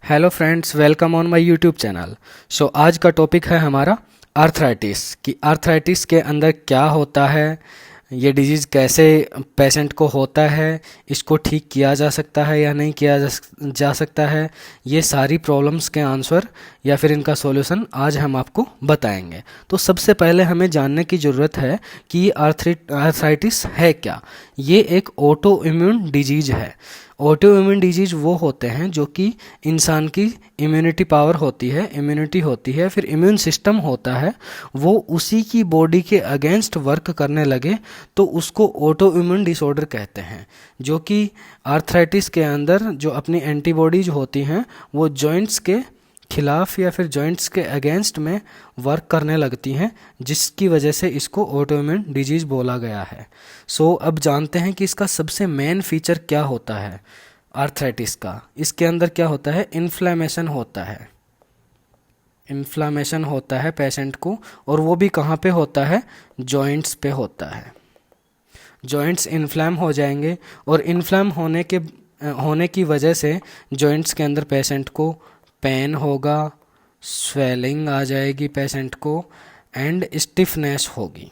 Hello friends, welcome on my YouTube channel. आज का topic है हमारा आर्थराइटिस कि आर्थराइटिस के अंदर क्या होता है, ये डिजीज़ कैसे पेशेंट को होता है, इसको ठीक किया जा सकता है या नहीं किया जा सकता है। ये सारी प्रॉब्लम्स के आंसर या फिर इनका सॉल्यूशन आज हम आपको बताएंगे। तो सबसे पहले हमें जानने की ज़रूरत है कि ये आर्थराइटिस है क्या। ये एक ऑटो इम्यून डिजीज़ है। ऑटो इम्यून डिजीज वो होते हैं जो कि इंसान की इम्यूनिटी पावर होती है, इम्यूनिटी होती है, फिर इम्यून सिस्टम होता है, वो उसी की बॉडी के अगेंस्ट वर्क करने लगे तो उसको ऑटो इम्यून डिसऑर्डर कहते हैं। जो कि आर्थराइटिस के अंदर जो अपनी एंटीबॉडीज होती हैं वो जॉइंट्स के खिलाफ या फिर जॉइंट्स के अगेंस्ट में वर्क करने लगती हैं, जिसकी वजह से इसको ऑटोइम्यून डिजीज बोला गया है। अब जानते हैं कि इसका सबसे मेन फीचर क्या होता है आर्थराइटिस का। इसके अंदर क्या होता है, इन्फ्लेमेशन होता है। इन्फ्लामेशन होता है पेशेंट को, और वो भी कहाँ पे होता है, जॉइंट्स पे होता है। जॉइंट्स इन्फ्लैम हो जाएंगे और इन्फ्लैम होने की वजह से जॉइंट्स के अंदर पेशेंट को पेन होगा, स्वेलिंग आ जाएगी पेशेंट को, एंड स्टिफनेस होगी।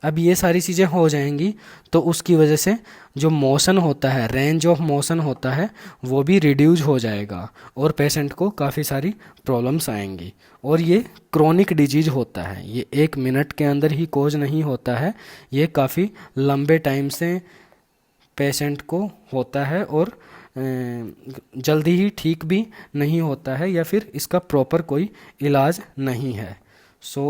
अब ये सारी चीज़ें हो जाएंगी तो उसकी वजह से जो मोशन होता है, रेंज ऑफ मोशन होता है, वो भी रिड्यूस हो जाएगा और पेशेंट को काफ़ी सारी प्रॉब्लम्स आएंगी। और ये क्रोनिक डिजीज होता है, ये 1 मिनट के अंदर ही कोज नहीं होता है, ये काफ़ी लंबे टाइम से पेशेंट को होता है और जल्दी ही ठीक भी नहीं होता है या फिर इसका प्रॉपर कोई इलाज नहीं है।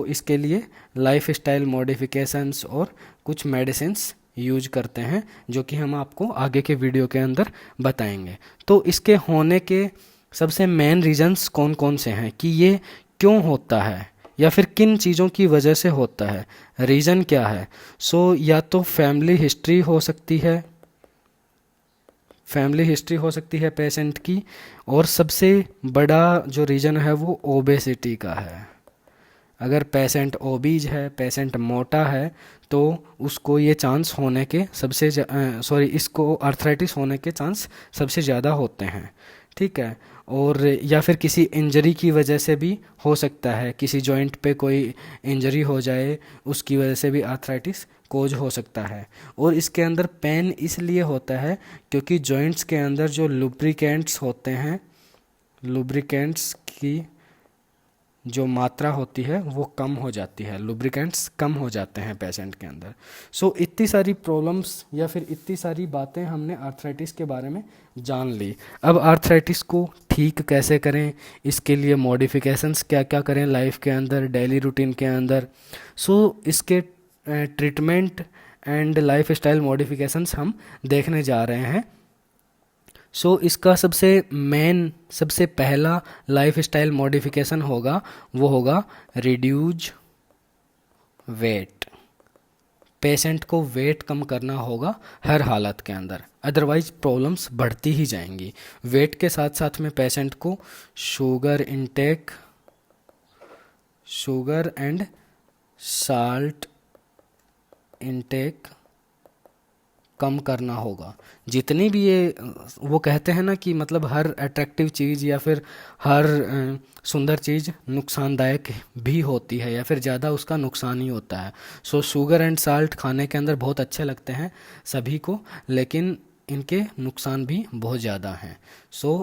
इसके लिए लाइफ स्टाइल मॉडिफिकेशंस और कुछ मेडिसिन्स यूज करते हैं, जो कि हम आपको आगे के वीडियो के अंदर बताएंगे। तो इसके होने के सबसे मेन रीजंस कौन कौन से हैं कि ये क्यों होता है या फिर किन चीज़ों की वजह से होता है, रीज़न क्या है। या तो फैमिली हिस्ट्री हो सकती है, फैमिली हिस्ट्री हो सकती है पेशेंट की, और सबसे बड़ा जो रीज़न है वो ओबेसिटी का है। अगर पेशेंट ओबीज है, पेशेंट मोटा है, तो उसको ये चांस होने के इसको आर्थराइटिस होने के चांस सबसे ज़्यादा होते हैं। ठीक है। और या फिर किसी इंजरी की वजह से भी हो सकता है, किसी जॉइंट पे कोई इंजरी हो जाए उसकी वजह से भी आर्थराइटिस कोज हो सकता है। और इसके अंदर पेन इसलिए होता है क्योंकि जॉइंट्स के अंदर जो लुब्रिकेंट्स होते हैं, लुब्रिकेंट्स की जो मात्रा होती है वो कम हो जाती है, लुब्रिकेंट्स कम हो जाते हैं पेशेंट के अंदर। इतनी सारी प्रॉब्लम्स या फिर इतनी सारी बातें हमने आर्थराइटिस के बारे में जान ली। अब आर्थराइटिस को ठीक कैसे करें, इसके लिए मॉडिफिकेशंस क्या क्या करें लाइफ के अंदर, डेली रूटीन के अंदर। इसके treatment and life style modifications हम देखने जा रहे हैं। इसका सबसे पहला लाइफ स्टाइल मॉडिफिकेशन होगा, वो होगा रिड्यूज वेट। पेशेंट को वेट कम करना होगा हर हालत के अंदर, अदरवाइज प्रॉब्लम्स बढ़ती ही जाएंगी। वेट के साथ साथ में पेशेंट को शुगर एंड साल्ट इंटेक कम करना होगा। जितनी भी ये वो कहते हैं ना कि मतलब हर अट्रैक्टिव चीज़ या फिर हर सुंदर चीज़ नुकसानदायक भी होती है या फिर ज़्यादा उसका नुकसान ही होता है। शुगर एंड साल्ट खाने के अंदर बहुत अच्छे लगते हैं सभी को, लेकिन इनके नुकसान भी बहुत ज़्यादा हैं।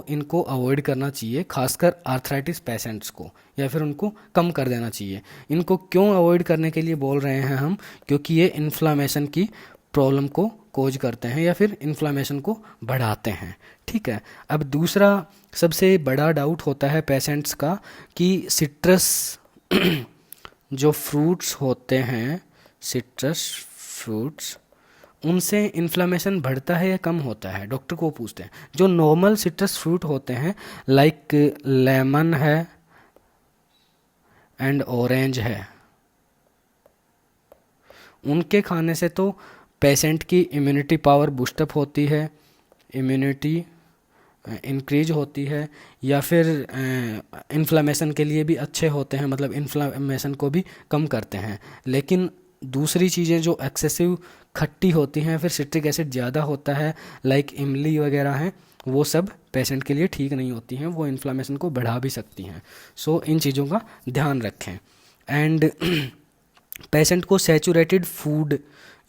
इनको अवॉइड करना चाहिए, खासकर आर्थराइटिस पेशेंट्स को, या फिर उनको कम कर देना चाहिए। इनको क्यों अवॉइड करने के लिए बोल रहे हैं हम, क्योंकि ये इन्फ्लामेशन की प्रॉब्लम को कोज करते हैं या फिर इन्फ्लामेशन को बढ़ाते हैं। ठीक है। अब दूसरा सबसे बड़ा डाउट होता है पेशेंट्स का कि सिट्रस जो फ्रूट्स होते हैं, सिट्रस फ्रूट्स, उनसे इन्फ्लामेशन बढ़ता है या कम होता है। डॉक्टर को पूछते हैं। जो नॉर्मल सिट्रस फ्रूट होते हैं लाइक लेमन है एंड ऑरेंज है, उनके खाने से तो पेशेंट की इम्यूनिटी पावर बूस्टअप होती है, इम्यूनिटी इंक्रीज होती है, या फिर इन्फ्लामेशन के लिए भी अच्छे होते हैं, मतलब इन्फ्लामेशन को भी कम करते हैं। लेकिन दूसरी चीज़ें जो एक्सेसिव खट्टी होती हैं, फिर सिट्रिक एसिड ज़्यादा होता है लाइक इमली वगैरह हैं, वो सब पेशेंट के लिए ठीक नहीं होती हैं, वो इन्फ्लामेशन को बढ़ा भी सकती हैं। सो इन चीज़ों का ध्यान रखें। एंड पेशेंट को सैचुरेटेड फूड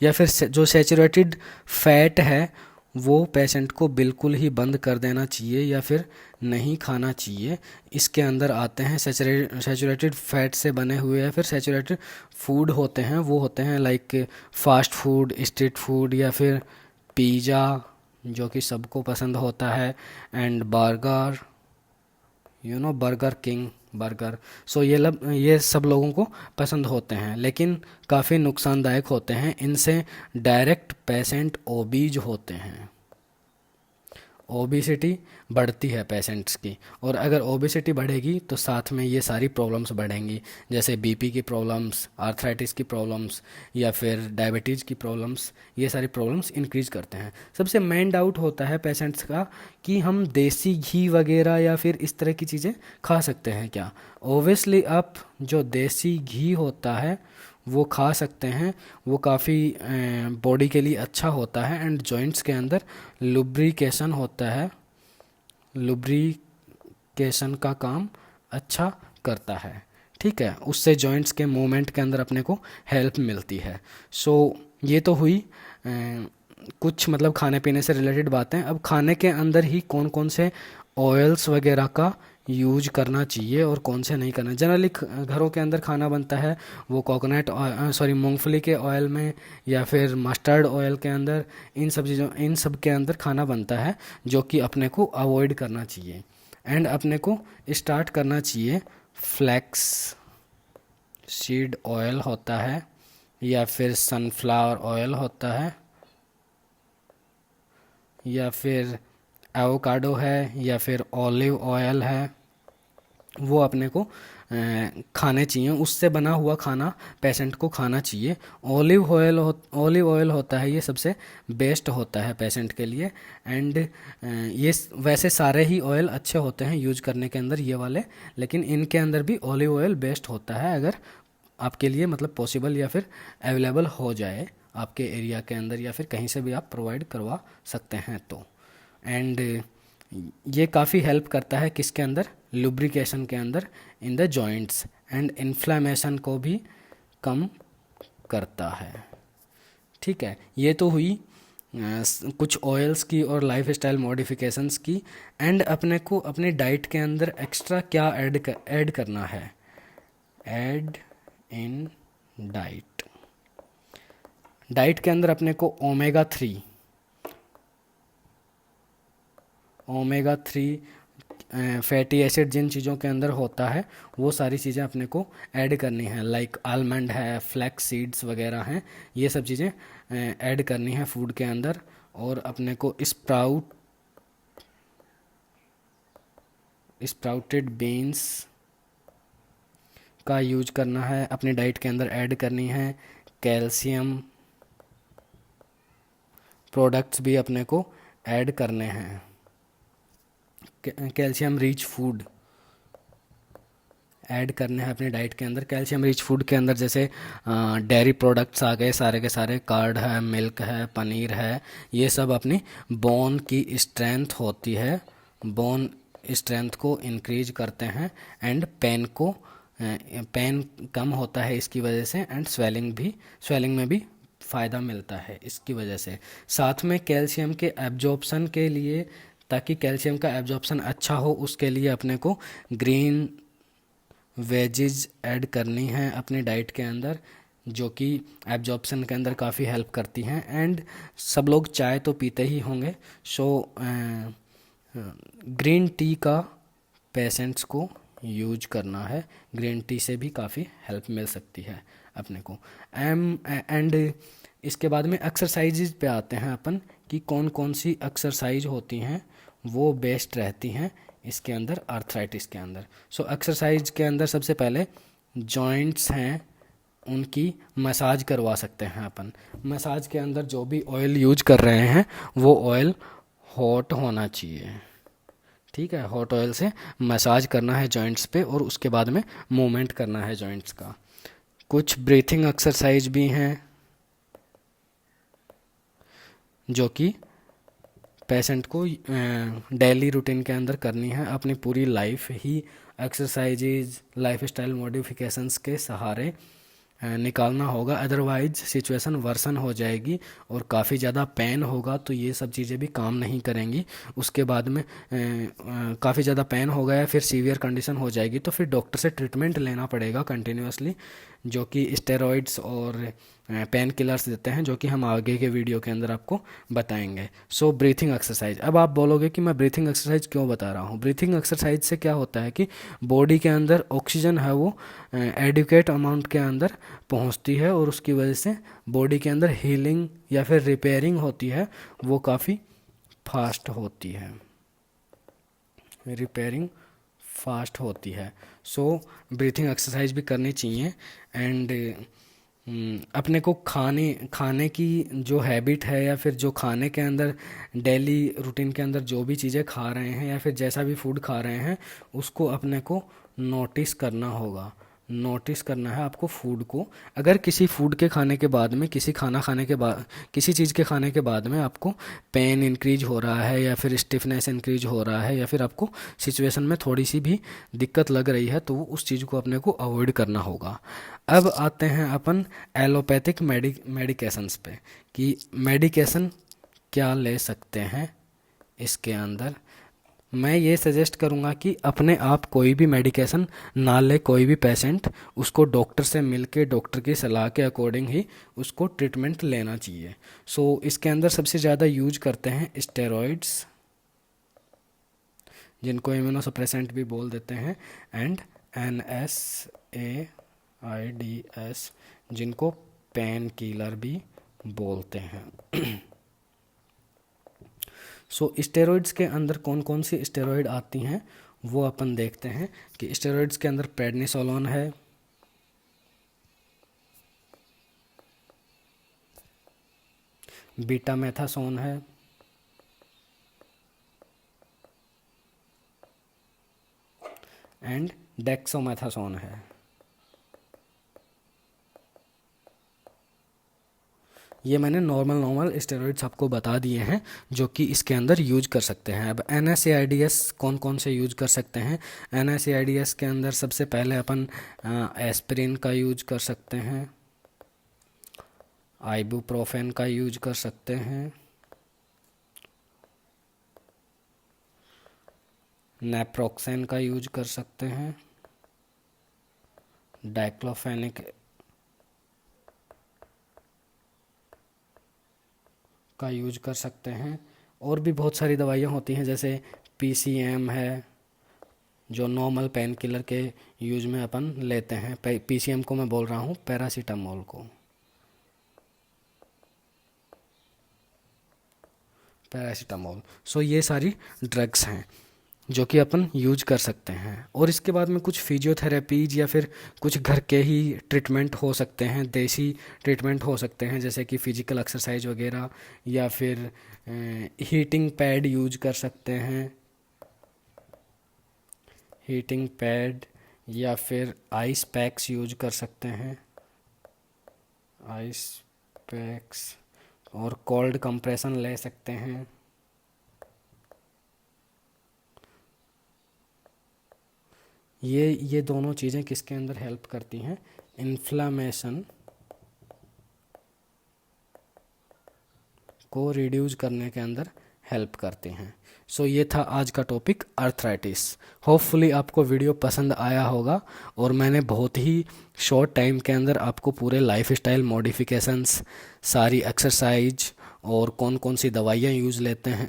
या फिर जो सैचुरेटेड फैट है वो पेशेंट को बिल्कुल ही बंद कर देना चाहिए या फिर नहीं खाना चाहिए। इसके अंदर आते हैं सैचुरेटेड फैट से बने हुए या फिर सैचुरेटेड फूड होते हैं, वो होते हैं like fast food, street food या फिर पिज़्ज़ा जो कि सबको पसंद होता है, and burger, Burger King burger. So ये सब लोगों को पसंद होते हैं लेकिन काफ़ी नुकसानदायक होते हैं। इनसे डायरेक्ट पेशेंट ओबीज होते हैं, ओबिसिटी बढ़ती है पेशेंट्स की, और अगर ओबिसिटी बढ़ेगी तो साथ में ये सारी प्रॉब्लम्स बढ़ेंगी, जैसे बीपी की प्रॉब्लम्स, आर्थराइटिस की प्रॉब्लम्स या फिर डायबिटीज़ की प्रॉब्लम्स। ये सारी प्रॉब्लम्स इंक्रीज करते हैं। सबसे मेन डाउट होता है पेशेंट्स का कि हम देसी घी वगैरह या फिर इस तरह की चीज़ें खा सकते हैं क्या। ओबियसली आप जो देसी घी होता है वो खा सकते हैं, वो काफ़ी बॉडी के लिए अच्छा होता है, एंड जॉइंट्स के अंदर लुब्रिकेशन होता है, लुब्रिकेशन का काम अच्छा करता है। ठीक है, उससे जॉइंट्स के मूवमेंट के अंदर अपने को हेल्प मिलती है। सो ये तो हुई कुछ मतलब खाने पीने से रिलेटेड बातें। अब खाने के अंदर ही कौन कौन से ऑयल्स वगैरह का यूज करना चाहिए और कौन से नहीं करना। जनरली घरों के अंदर खाना बनता है वो कोकोनट मूंगफली के ऑयल में या फिर मस्टर्ड ऑयल के अंदर, इन सब के अंदर खाना बनता है जो कि अपने को अवॉइड करना चाहिए। एंड अपने को स्टार्ट करना चाहिए फ्लैक्स सीड ऑयल होता है या फिर सनफ्लावर ऑयल होता है या फिर एवोकाडो है या फिर ऑलिव ऑयल है, वो अपने को खाने चाहिए। उससे बना हुआ खाना पेशेंट को खाना चाहिए। ऑलिव ऑयल होता है ये सबसे बेस्ट होता है पेशेंट के लिए। एंड ये वैसे सारे ही ऑयल अच्छे होते हैं यूज करने के अंदर ये वाले, लेकिन इनके अंदर भी ऑलिव ऑयल बेस्ट होता है अगर आपके लिए मतलब पॉसिबल या फिर अवेलेबल हो जाए आपके एरिया के अंदर या फिर कहीं से भी आप प्रोवाइड करवा सकते हैं तो। एंड ये काफ़ी हेल्प करता है किसके अंदर, लुब्रिकेशन के अंदर in the joints, and inflammation को भी कम करता है। ठीक है, ये तो हुई कुछ ऑयल्स की और लाइफ स्टाइल मॉडिफिकेशंस की। एंड अपने को अपनी डाइट के अंदर एक्स्ट्रा क्या ऐड करना है, ऐड इन डाइट के अंदर अपने को ओमेगा थ्री फैटी एसिड जिन चीज़ों के अंदर होता है वो सारी चीज़ें अपने को ऐड करनी है, लाइक आलमंड है, फ्लैक्स सीड्स वगैरह हैं, ये सब चीज़ें ऐड करनी है फूड के अंदर। और अपने को स्प्राउटेड बीन्स का यूज करना है, अपनी डाइट के अंदर ऐड करनी है। कैल्शियम प्रोडक्ट्स भी अपने को ऐड करने हैं, कैल्शियम रिच फूड ऐड करने हैं अपनी डाइट के अंदर। कैल्शियम रिच फूड के अंदर जैसे डेयरी प्रोडक्ट्स आ गए, सारे के सारे, कर्ड है, मिल्क है, पनीर है, ये सब अपनी बोन की स्ट्रेंथ होती है, बोन स्ट्रेंथ को इंक्रीज करते हैं, एंड पेन कम होता है इसकी वजह से, एंड स्वेलिंग में भी फ़ायदा मिलता है इसकी वजह से। साथ में कैल्शियम के एब्जॉर्प्शन के लिए, ताकि कैल्शियम का एब्जॉर्प्शन अच्छा हो उसके लिए अपने को ग्रीन वेजिज ऐड करनी है अपनी डाइट के अंदर, जो कि एब्जॉर्प्शन के अंदर काफ़ी हेल्प करती हैं। एंड सब लोग चाय तो पीते ही होंगे, सो ग्रीन टी का पेशेंट्स को यूज करना है, ग्रीन टी से भी काफ़ी हेल्प मिल सकती है अपने को। एंड इसके बाद में एक्सरसाइजेज पे आते हैं अपन कि कौन कौन सी एक्सरसाइज होती हैं वो बेस्ट रहती हैं इसके अंदर, आर्थराइटिस के अंदर। सो एक्सरसाइज के अंदर सबसे पहले जॉइंट्स हैं उनकी मसाज करवा सकते हैं अपन। मसाज के अंदर जो भी ऑयल यूज कर रहे हैं वो ऑयल हॉट होना चाहिए। ठीक है, हॉट ऑयल से मसाज करना है जॉइंट्स पे और उसके बाद में मूवमेंट करना है जॉइंट्स का। कुछ ब्रीथिंग एक्सरसाइज भी हैं जो कि पेशेंट को डेली रूटीन के अंदर करनी है, अपनी पूरी लाइफ ही एक्सरसाइजेज लाइफस्टाइल मॉडिफिकेशंस के सहारे निकालना होगा, अदरवाइज सिचुएशन वर्सन हो जाएगी और काफ़ी ज़्यादा पेन होगा, तो ये सब चीज़ें भी काम नहीं करेंगी। उसके बाद में काफ़ी ज़्यादा पेन होगा या फिर सीवियर कंडीशन हो जाएगी तो फिर डॉक्टर से ट्रीटमेंट लेना पड़ेगा कंटिन्यूसली, जो कि स्टेरॉइड्स और पेन किलर्स देते हैं, जो कि हम आगे के वीडियो के अंदर आपको बताएंगे। सो ब्रीथिंग एक्सरसाइज, अब आप बोलोगे कि मैं ब्रीथिंग एक्सरसाइज क्यों बता रहा हूँ। ब्रीथिंग एक्सरसाइज से क्या होता है कि बॉडी के अंदर ऑक्सीजन है वो एडिक्वेट अमाउंट के अंदर पहुँचती है और उसकी वजह से बॉडी के अंदर हीलिंग या फिर रिपेयरिंग होती है वो काफ़ी फास्ट होती है, रिपेयरिंग फास्ट होती है। सो ब्रीथिंग एक्सरसाइज भी करनी चाहिए। एंड अपने को खाने की जो हैबिट है या फिर जो खाने के अंदर डेली रूटीन के अंदर जो भी चीज़ें खा रहे हैं या फिर जैसा भी फूड खा रहे हैं उसको अपने को नोटिस करना होगा। नोटिस करना है आपको फूड को। अगर किसी फूड के खाने के बाद में किसी खाना खाने के बाद किसी चीज़ के खाने के बाद में आपको पेन इंक्रीज हो रहा है या फिर स्टिफनेस इंक्रीज हो रहा है या फिर आपको सिचुएशन में थोड़ी सी भी दिक्कत लग रही है तो उस चीज़ को अपने को अवॉइड करना होगा। अब आते हैं अपन एलोपैथिक मेडिकेशंस पे कि मेडिकेशन क्या ले सकते हैं। इसके अंदर मैं ये सजेस्ट करूँगा कि अपने आप कोई भी मेडिकेशन ना ले, कोई भी पेशेंट उसको डॉक्टर से मिलके डॉक्टर की सलाह के अकॉर्डिंग ही उसको ट्रीटमेंट लेना चाहिए। सो इसके अंदर सबसे ज़्यादा यूज करते हैं स्टेरॉइड्स, जिनको इम्यूनोसप्रेसेंट भी बोल देते हैं, एंड NSAIDs, जिनको पेन किलर भी बोलते हैं। सो स्टेरॉइड्स के अंदर कौन कौन सी स्टेरॉइड आती हैं वो अपन देखते हैं कि स्टेरॉइड्स के अंदर प्रेडनिसोलोन है, बीटामेथासोन है, एंड डेक्सोमेथासोन है। ये मैंने नॉर्मल स्टेरॉइड्स आपको बता दिए हैं जो कि इसके अंदर यूज कर सकते हैं। अब NSAIDs कौन कौन से यूज कर सकते हैं। NSAIDs के अंदर सबसे पहले अपन एस्पिरिन का यूज कर सकते हैं, आइबुप्रोफेन का यूज कर सकते हैं, नेप्रोक्सेन का यूज कर सकते हैं, डाइक्लोफेनिक का यूज कर सकते हैं। और भी बहुत सारी दवाइयाँ होती हैं जैसे PCM है जो नॉर्मल पेन किलर के यूज में अपन लेते हैं। PCM को मैं बोल रहा हूँ पैरासीटामोल को, पैरासीटामोल। सो ये सारी ड्रग्स हैं जो कि अपन यूज कर सकते हैं। और इसके बाद में कुछ फिजियोथेरेपीज या फिर कुछ घर के ही ट्रीटमेंट हो सकते हैं, देसी ट्रीटमेंट हो सकते हैं, जैसे कि फिजिकल एक्सरसाइज वगैरह या फिर हीटिंग पैड यूज कर सकते हैं, हीटिंग पैड या फिर आइस पैक्स यूज कर सकते हैं, आइस पैक्स, और कोल्ड कंप्रेशन ले सकते हैं। ये दोनों चीज़ें किसके अंदर हेल्प करती हैं, इन्फ्लामेशन को रिड्यूस करने के अंदर हेल्प करते हैं। सो ये था आज का टॉपिक अर्थराइटिस। होपफुली आपको वीडियो पसंद आया होगा और मैंने बहुत ही शॉर्ट टाइम के अंदर आपको पूरे लाइफस्टाइल मॉडिफिकेशंस, सारी एक्सरसाइज और कौन कौन सी दवाइयाँ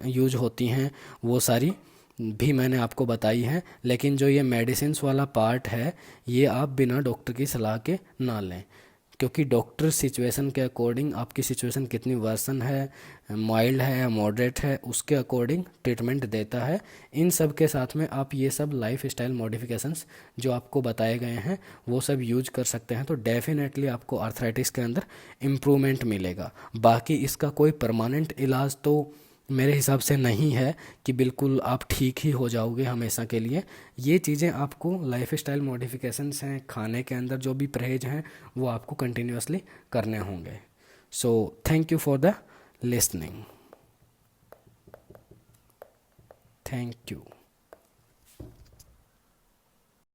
यूज होती हैं वो सारी भी मैंने आपको बताई हैं। लेकिन जो ये मेडिसिन्स वाला पार्ट है ये आप बिना डॉक्टर की सलाह के ना लें, क्योंकि डॉक्टर सिचुएशन के अकॉर्डिंग, आपकी सिचुएशन कितनी वर्सन है, माइल्ड है या मॉडरेट है, उसके अकॉर्डिंग ट्रीटमेंट देता है। इन सब के साथ में आप ये सब लाइफ स्टाइल मॉडिफिकेशंस जो आपको बताए गए हैं वो सब यूज कर सकते हैं, तो डेफिनेटली आपको आर्थराइटिस के अंदर इम्प्रूवमेंट मिलेगा। बाकी इसका कोई परमानेंट इलाज तो मेरे हिसाब से नहीं है कि बिल्कुल आप ठीक ही हो जाओगे हमेशा के लिए। ये चीज़ें आपको लाइफ स्टाइल मॉडिफिकेशंस हैं, खाने के अंदर जो भी परहेज हैं वो आपको कंटिन्यूसली करने होंगे। So thank you for the listening. Thank you.